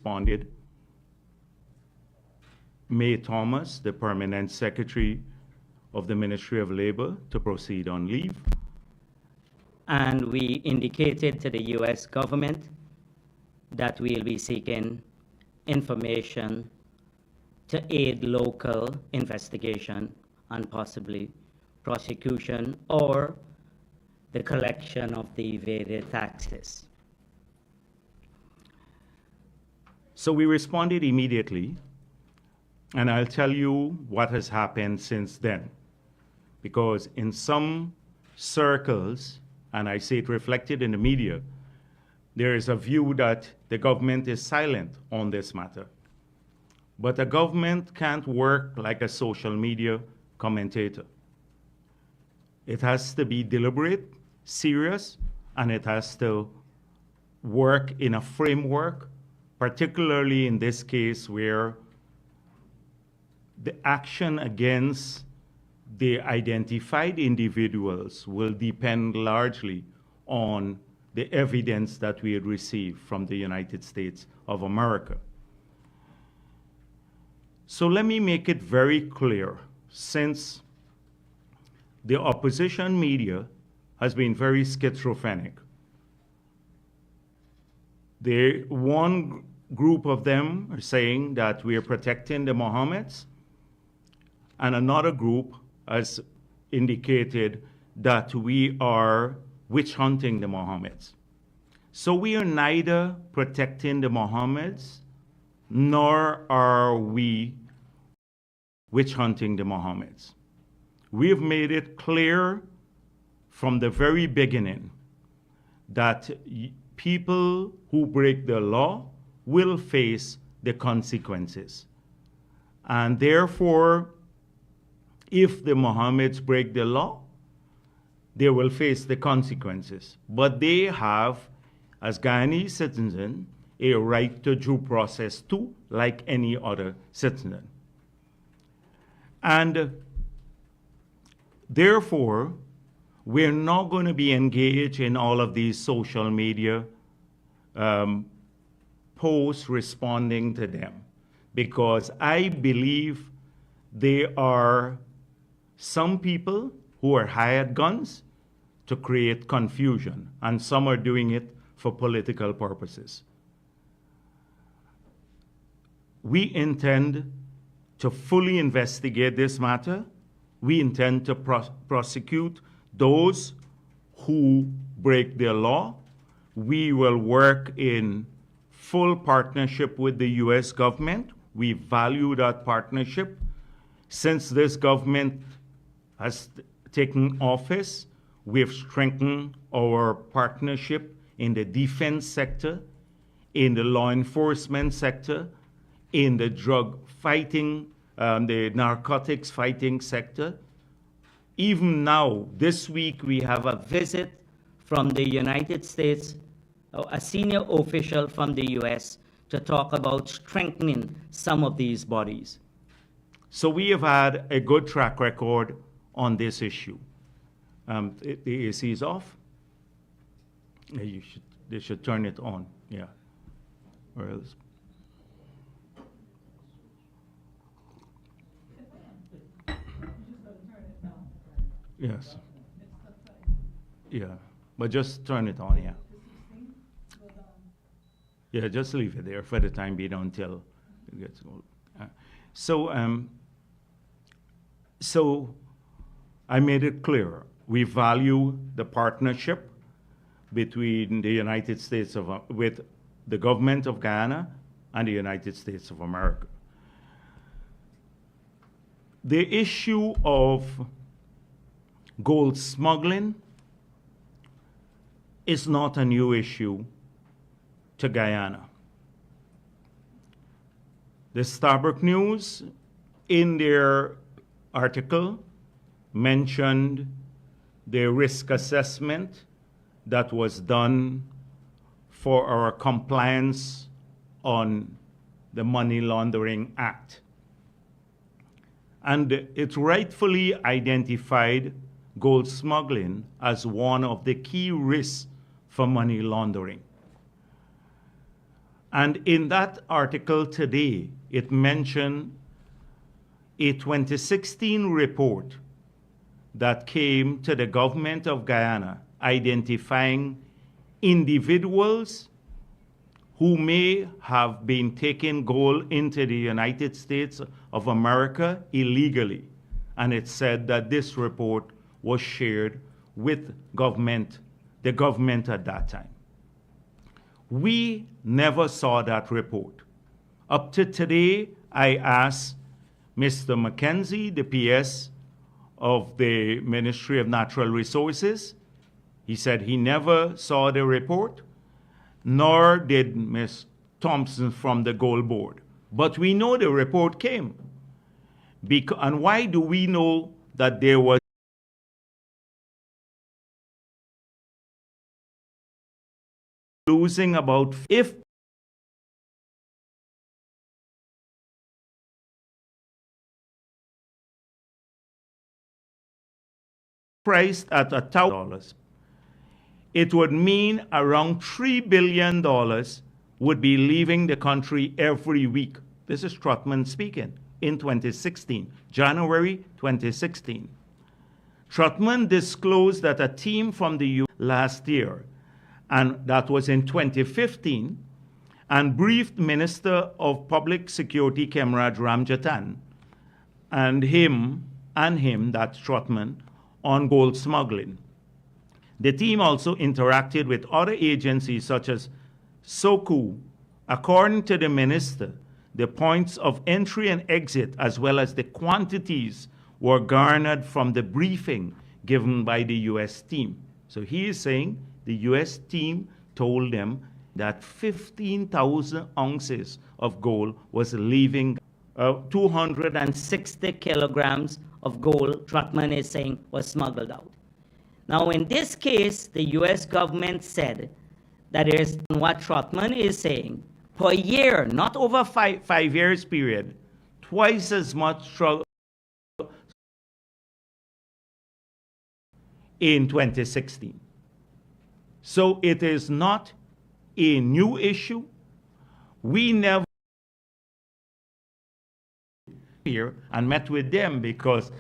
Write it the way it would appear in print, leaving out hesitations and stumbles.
responded. May Thomas, the Permanent Secretary of the Ministry of Labor, to proceed on leave. And we indicated to the U.S. government that we'll be seeking information to aid local investigation and possibly prosecution or the collection of the evaded taxes. So we responded immediately, and I'll tell you what has happened since then. Because in some circles, and I see it reflected in the media, there is a view that the government is silent on this matter. But a government can't work like a social media commentator. It has to be deliberate, serious, and it has to work in a framework, particularly in this case where the action against the identified individuals will depend largely on the evidence that we had received from the United States of America. So let me make it very clear, since the opposition media has been very schizophrenic. One group of them are saying that we are protecting the Mohammeds, and another group has indicated that we are witch hunting the Mohammeds. So we are neither protecting the Mohammeds, nor are we witch hunting the Mohammeds. We have made it clear from the very beginning that people who break the law will face the consequences. And therefore, if the Mohammeds break the law, they will face the consequences. But they have, as Guyanese citizens, a right to due process too, like any other citizen. And therefore, we're not going to be engaged in all of these social media posts responding to them, because I believe they are some people who are hired guns to create confusion, and some are doing it for political purposes. We intend to fully investigate this matter. We intend to prosecute those who break the law. We will work in full partnership with the U.S. government. We value that partnership. Since this government has taken office, we've strengthened our partnership in the defense sector, in the law enforcement sector, in the drug fighting, the narcotics fighting sector. Even now, this week, we have a visit from the United States, a senior official from the US, to talk about strengthening some of these bodies. So we have had a good track record on this issue. The AC is off. They should turn it on, yeah. Or else. Yes. Yeah, but just turn it on, yeah. Yeah, just leave it there for the time being until it gets old. So I made it clear. We value the partnership between the United States with the government of Guyana and the United States of America. The issue of gold smuggling is not a new issue to Guyana. The Starbuck News, in their article, mentioned the risk assessment that was done for our compliance on the Money Laundering Act. And it rightfully identified gold smuggling as one of the key risks for money laundering. And in that article today, it mentioned a 2016 report that came to the government of Guyana identifying individuals who may have been taking gold into the United States of America illegally. And it said that this report was shared with the government at that time. We never saw that report. Up to today, I asked Mr. McKenzie, the PS of the Ministry of Natural Resources. He said he never saw the report, nor did Ms. Thompson from the Gold Board. But we know the report came. And why do we know that there was losing about, if priced at $1,000, it would mean around $3 billion would be leaving the country every week. This is Trotman speaking in 2016, January 2016. Trotman disclosed that a team from the U.S. last year, and that was in 2015, and briefed Minister of Public Security Kemraj Ramjatan and him, that's Trotman, on gold smuggling. The team also interacted with other agencies such as SOCU. According to the minister, the points of entry and exit as well as the quantities were garnered from the briefing given by the U.S. team. So he is saying the U.S. team told them that 15,000 ounces of gold was leaving. 260 kilograms of gold, Trotman is saying, was smuggled out. Now, in this case, the U.S. government said that it is what Trotman is saying, per year, not over five years period, twice as much in 2016. So it is not a new issue. We never here and met with them because